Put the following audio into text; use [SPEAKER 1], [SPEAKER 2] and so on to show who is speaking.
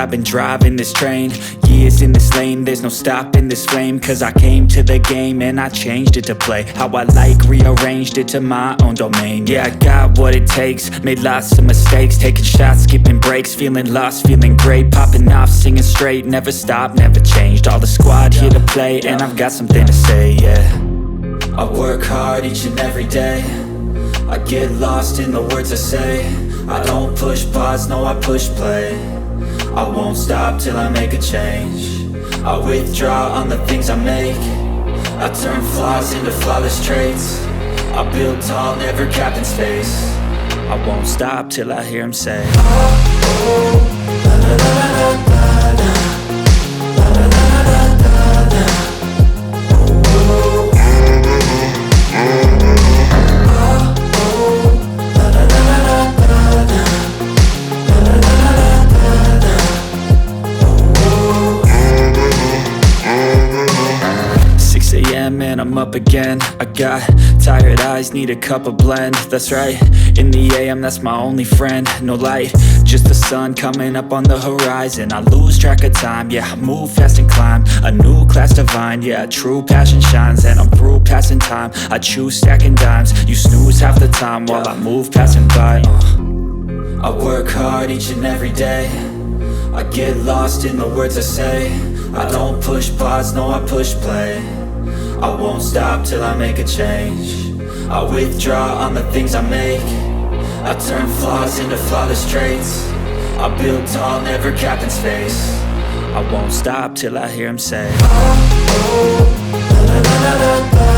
[SPEAKER 1] I've been driving this train. Years in this lane, there's no stopping this flame. Cause I came to the game and I changed it to play how I like, rearranged it to my own domain. Yeah, I got what it takes, made lots of mistakes, taking shots, skipping breaks, feeling lost, feeling great, popping off, singing straight, never stopped, never changed. All the squad here to play, and I've got something to say, yeah. I work hard each and every day, I get lost in the words I say. I don't push pause, no I push play. I won't stop till I make a change. I withdraw on the things I make. I turn flaws into flawless traits. I build tall, never capped in space. I won't stop till I hear him say, oh, oh, la, la, la, la, la, la, la, la, la, la, la, la. And I'm up again. I got tired eyes, need a cup of blend. That's right, in the AM, that's my only friend. No light, just the sun coming up on the horizon. I lose track of time, yeah, I move fast and climb a new class divine, yeah, true passion shines. And I'm through passing time, I choose stacking dimes. You snooze half the time while I move passing by. I work hard each and every day, I get lost in the words I say. I don't push pause, no I push play. I won't stop till I make a change. I withdraw on the things I make. I turn flaws into flawless traits. I build tall, never capped in space. I won't stop till I hear him say, oh, oh, la, la, la, la, la.